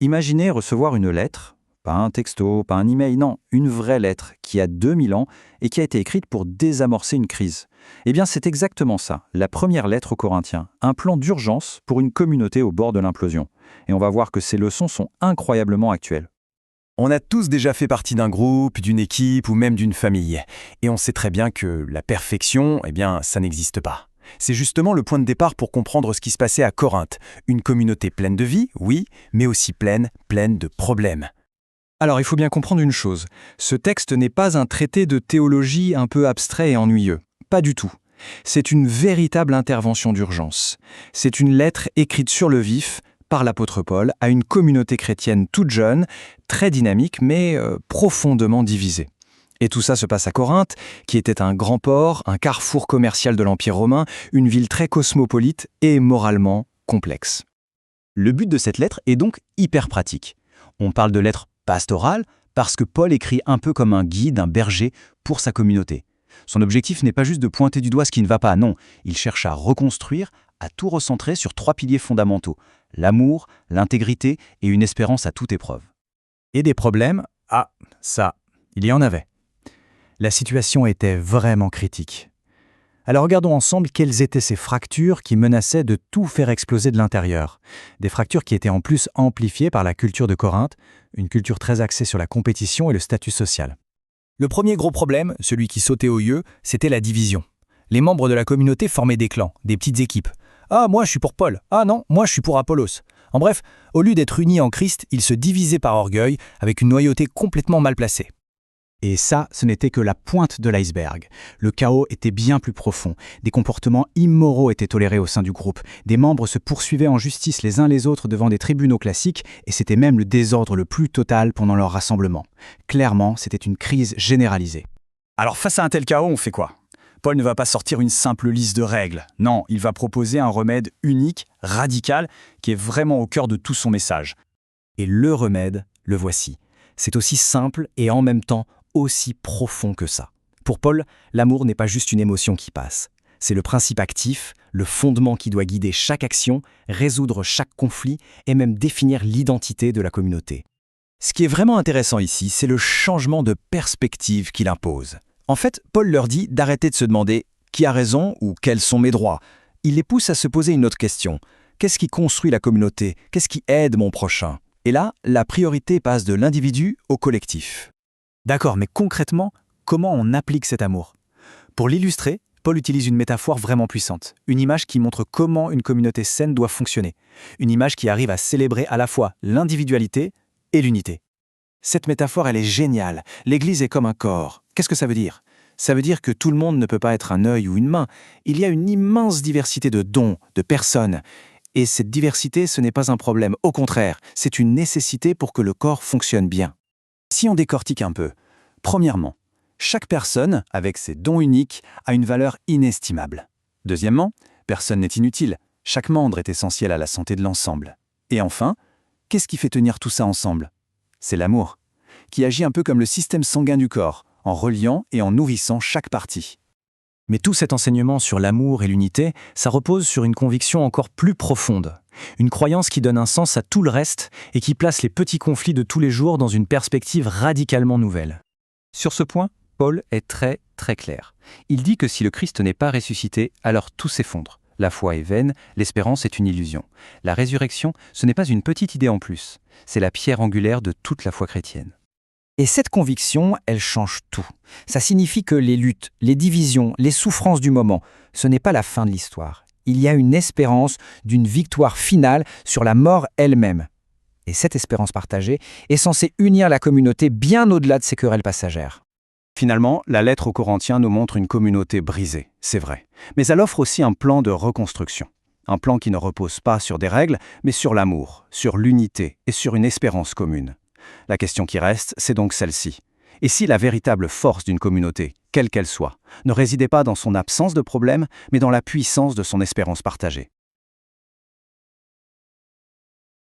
Imaginez recevoir une lettre, pas un texto, pas un email, non, une vraie lettre qui a 2000 ans et qui a été écrite pour désamorcer une crise. Eh bien, c'est exactement ça, la première lettre aux Corinthiens, un plan d'urgence pour une communauté au bord de l'implosion. Et on va voir que ces leçons sont incroyablement actuelles. On a tous déjà fait partie d'un groupe, d'une équipe ou même d'une famille. Et on sait très bien que la perfection, ça n'existe pas. C'est justement le point de départ pour comprendre ce qui se passait à Corinthe. Une communauté pleine de vie, oui, mais aussi pleine de problèmes. Alors il faut bien comprendre une chose, ce texte n'est pas un traité de théologie un peu abstrait et ennuyeux. Pas du tout. C'est une véritable intervention d'urgence. C'est une lettre écrite sur le vif par l'apôtre Paul à une communauté chrétienne toute jeune, très dynamique mais profondément divisée. Et tout ça se passe à Corinthe, qui était un grand port, un carrefour commercial de l'Empire romain, une ville très cosmopolite et moralement complexe. Le but de cette lettre est donc hyper pratique. On parle de lettre pastorale parce que Paul écrit un peu comme un guide, un berger pour sa communauté. Son objectif n'est pas juste de pointer du doigt ce qui ne va pas, non. Il cherche à reconstruire, à tout recentrer sur 3 piliers fondamentaux. L'amour, l'intégrité et une espérance à toute épreuve. Et des problèmes, ça, il y en avait. La situation était vraiment critique. Alors regardons ensemble quelles étaient ces fractures qui menaçaient de tout faire exploser de l'intérieur. Des fractures qui étaient en plus amplifiées par la culture de Corinthe, une culture très axée sur la compétition et le statut social. Le premier gros problème, celui qui sautait aux yeux, c'était la division. Les membres de la communauté formaient des clans, des petites équipes. Ah, moi je suis pour Paul. Ah non, moi je suis pour Apollos. En bref, au lieu d'être unis en Christ, ils se divisaient par orgueil, avec une loyauté complètement mal placée. Et ça, ce n'était que la pointe de l'iceberg. Le chaos était bien plus profond. Des comportements immoraux étaient tolérés au sein du groupe. Des membres se poursuivaient en justice les uns les autres devant des tribunaux classiques, et c'était même le désordre le plus total pendant leur rassemblement. Clairement, c'était une crise généralisée. Alors face à un tel chaos, on fait quoi ? Paul ne va pas sortir une simple liste de règles. Non, il va proposer un remède unique, radical, qui est vraiment au cœur de tout son message. Et le remède, le voici. C'est aussi simple et en même temps aussi profond que ça. Pour Paul, l'amour n'est pas juste une émotion qui passe. C'est le principe actif, le fondement qui doit guider chaque action, résoudre chaque conflit et même définir l'identité de la communauté. Ce qui est vraiment intéressant ici, c'est le changement de perspective qu'il impose. En fait, Paul leur dit d'arrêter de se demander qui a raison ou quels sont mes droits. Il les pousse à se poser une autre question. Qu'est-ce qui construit la communauté ? Qu'est-ce qui aide mon prochain ? Et là, la priorité passe de l'individu au collectif. D'accord, mais concrètement, comment on applique cet amour ? Pour l'illustrer, Paul utilise une métaphore vraiment puissante, une image qui montre comment une communauté saine doit fonctionner, une image qui arrive à célébrer à la fois l'individualité et l'unité. Cette métaphore, elle est géniale. L'Église est comme un corps. Qu'est-ce que ça veut dire ? Ça veut dire que tout le monde ne peut pas être un œil ou une main. Il y a une immense diversité de dons, de personnes. Et cette diversité, ce n'est pas un problème. Au contraire, c'est une nécessité pour que le corps fonctionne bien. Si on décortique un peu, premièrement, chaque personne, avec ses dons uniques, a une valeur inestimable. Deuxièmement, personne n'est inutile. Chaque membre est essentiel à la santé de l'ensemble. Et enfin, qu'est-ce qui fait tenir tout ça ensemble ? C'est l'amour, qui agit un peu comme le système sanguin du corps, en reliant et en nourrissant chaque partie. Mais tout cet enseignement sur l'amour et l'unité, ça repose sur une conviction encore plus profonde. Une croyance qui donne un sens à tout le reste et qui place les petits conflits de tous les jours dans une perspective radicalement nouvelle. Sur ce point, Paul est très, très clair. Il dit que si le Christ n'est pas ressuscité, alors tout s'effondre. La foi est vaine, l'espérance est une illusion. La résurrection, ce n'est pas une petite idée en plus. C'est la pierre angulaire de toute la foi chrétienne. Et cette conviction, elle change tout. Ça signifie que les luttes, les divisions, les souffrances du moment, ce n'est pas la fin de l'histoire. Il y a une espérance d'une victoire finale sur la mort elle-même. Et cette espérance partagée est censée unir la communauté bien au-delà de ces querelles passagères. Finalement, la lettre aux Corinthiens nous montre une communauté brisée, c'est vrai. Mais elle offre aussi un plan de reconstruction. Un plan qui ne repose pas sur des règles, mais sur l'amour, sur l'unité et sur une espérance commune. La question qui reste, c'est donc celle-ci. Et si la véritable force d'une communauté, quelle qu'elle soit, ne résidait pas dans son absence de problème, mais dans la puissance de son espérance partagée ?